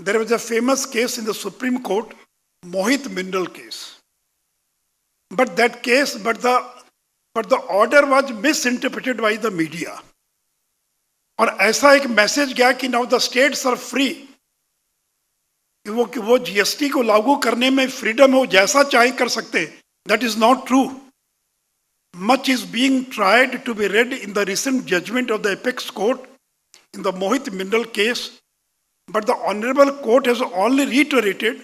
there was a famous case in the Supreme Court, Mohit Mindal case. But the order was misinterpreted by the media. और ऐसा एक message गया कि now the states are free, कि वो GST को लागू करने में फ्रीडम है, वो जैसा चाहे कर सकते. That is not true. Much is being tried to be read in the recent judgment of the apex court in the Mohit Mindal case, but the Honorable Court has only reiterated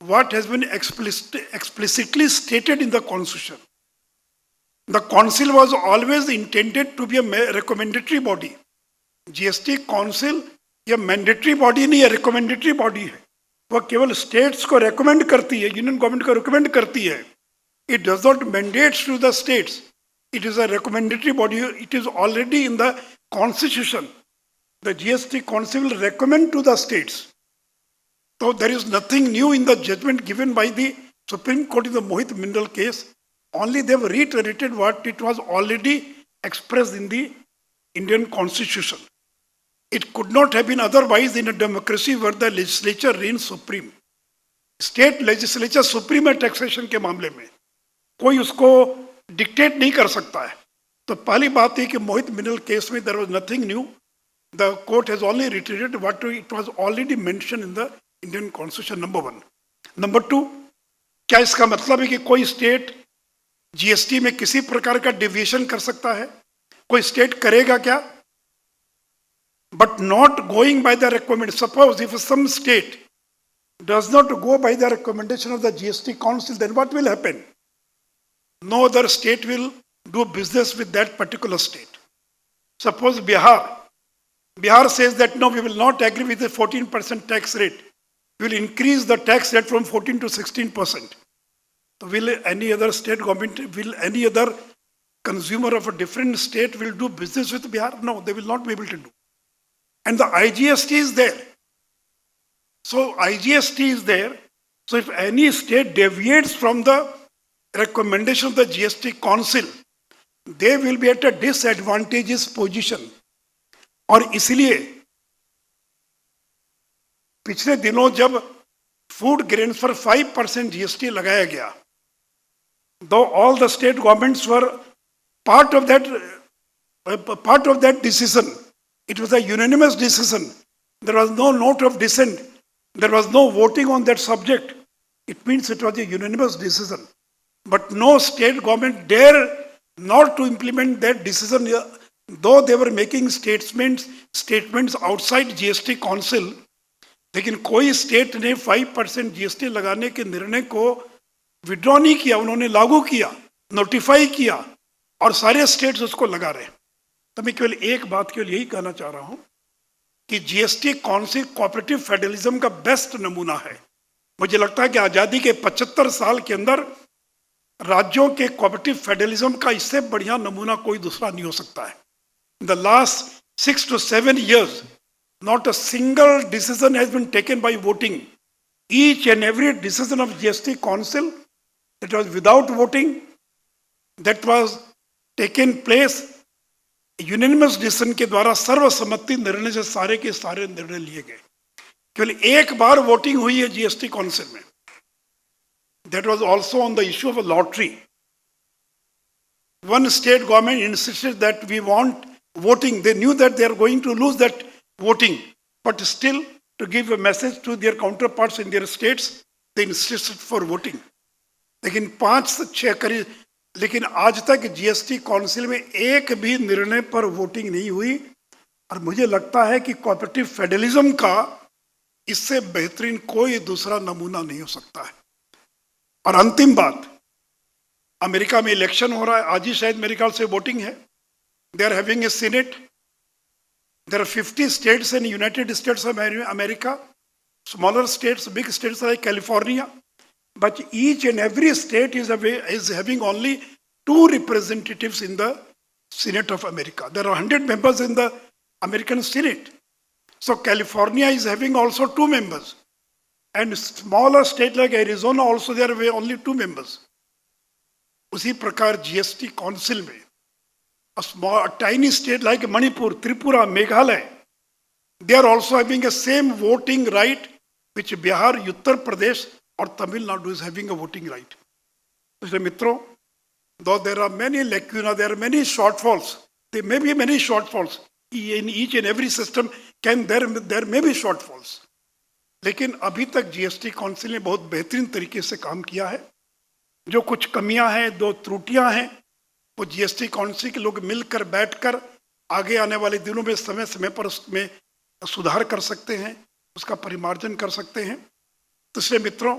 what has been explicitly stated in the Constitution. The Council was always intended to be a recommendatory body. GST Council ये mandatory body नहीं है, recommendatory body है. वह केवल states को recommend करती है, union government को रिकमेंड करती है. It does not mandate to the states. It is a recommendatory body. It is already in the Constitution. The GST Council will recommend to the states. So there is nothing new in the judgment given by the Supreme Court in the Mohit Mindal case. Only they have reiterated what it was already expressed in the Indian Constitution. It could not have been otherwise in a democracy where the legislature reigns supreme. State legislature supreme है taxation के मामले में, कोई उसको dictate नहीं कर सकता है. तो पहली बात है कि मोहित मिनल केस में there was nothing new. The court has only reiterated what it was already mentioned in the Indian constitution. Number 1. Number 2, क्या इसका मतलब है कि कोई स्टेट जीएसटी में किसी प्रकार का डिविएशन कर सकता है? कोई स्टेट करेगा क्या? But not going by the recommend. Suppose if some state does not go by the recommendation of the GST Council, then what will happen? No other state will do business with that particular state. Suppose Bihar says that no, we will not agree with the 14% tax rate. We will increase the tax rate from 14 to 16%. So will any other state government, will any other consumer of a different state will do business with Bihar? No, they will not be able to do. And the IGST is there. So IGST is there. So if any state deviates from the recommendation of the GST Council, they will be at a disadvantageous position. और इसलिए पिछले दिनों जब food grains पर 5% GST लगाया गया, though all the state governments were part of that decision, it was a unanimous decision. There was no note of dissent. There was no voting on that subject. It means it was a unanimous decision. But no state government dare not to implement that decision, though they were making statements outside GST Council. लेकिन कोई state ने 5% GST लगाने के निर्णय को withdraw नहीं किया. उन्होंने लागू किया, नोटिफाई किया, और सारे स्टेट्स उसको लगा रहे. तो मैं केवल एक बात केवल यही कहना चाह रहा हूं कि जीएसटी काउंसिल कोऑपरेटिव फेडरलिज्म का बेस्ट नमूना है. मुझे लगता है कि आज़ादी के 75 साल के अंदर राज्यों के कोऑपरेटिव फेडरलिज्म का इससे बढ़िया नमूना कोई दूसरा नहीं हो सकता है. In the last 6 to 7 years, not a single decision has been taken by voting. Each and every decision of GST Council that was without voting, that was taken place unanimous decision के द्वारा, सर्वसम्मति निर्णय से सारे के सारे निर्णय लिए गए. केवल एक बार वोटिंग हुई है जीएसटी काउंसिल में. That was also on the issue of a lottery. One state government insisted that we want voting. They knew that they are going to lose that voting, but still to give a message to their counterparts in their states, they insisted for voting. लेकिन 5 से 6 करीब, लेकिन आज तक GST council में एक भी निर्णय पर वोटिंग नहीं हुई. और मुझे लगता है कि कोऑपरेटिव फेडरलिज्म का इससे बेहतरीन कोई दूसरा नमूना नहीं हो सकता है. और अंतिम बात, अमेरिका में इलेक्शन हो रहा है, आज ही शायद मेरे ख्याल से वोटिंग है. They are having a Senate. There are 50 states in United States of America, smaller states, big states like California. But each and every state is having only 2 representatives in the Senate of America. There are 100 members in the American Senate. So California is having also 2 members. And smaller state like Arizona also there are only 2 members. उसी प्रकार GST Council में a tiny state like Manipur, Tripura, Meghalaya, they are also having a same voting right which Bihar, Uttar Pradesh or Tamil Nadu is having a voting right. इसलिए मित्रों, though there are many lacuna, there are many shortfalls, there may be many shortfalls in each and every system, there may be shortfalls. लेकिन अभी तक GST council ने बहुत बेहतरीन तरीके से काम किया है. जो कुछ कमियां हैं, दो त्रुटियां हैं, वो जीएसटी काउंसिल के लोग मिलकर बैठकर आगे आने वाले दिनों में समय समय पर उसमें सुधार कर सकते हैं, उसका परिमार्जन कर सकते हैं. तो इसलिए मित्रों,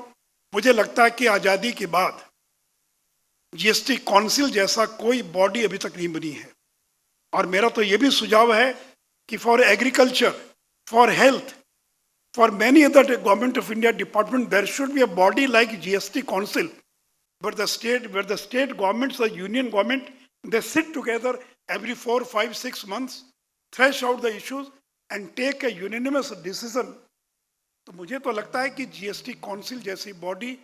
मुझे लगता है कि आज़ादी के बाद जीएसटी काउंसिल जैसा कोई बॉडी अभी तक नहीं बनी है. और मेरा तो ये भी सुझाव है कि for agriculture, for health, for many other government of India department, there should be a body like GST council, where the state governments, the union government, they sit together every 4, 5, 6 months, thresh out the issues and take a unanimous decision. तो मुझे तो लगता है कि GST council जैसी body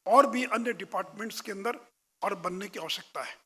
और भी अन्य डिपार्टमेंट्स के अंदर और बनने की आवश्यकता है.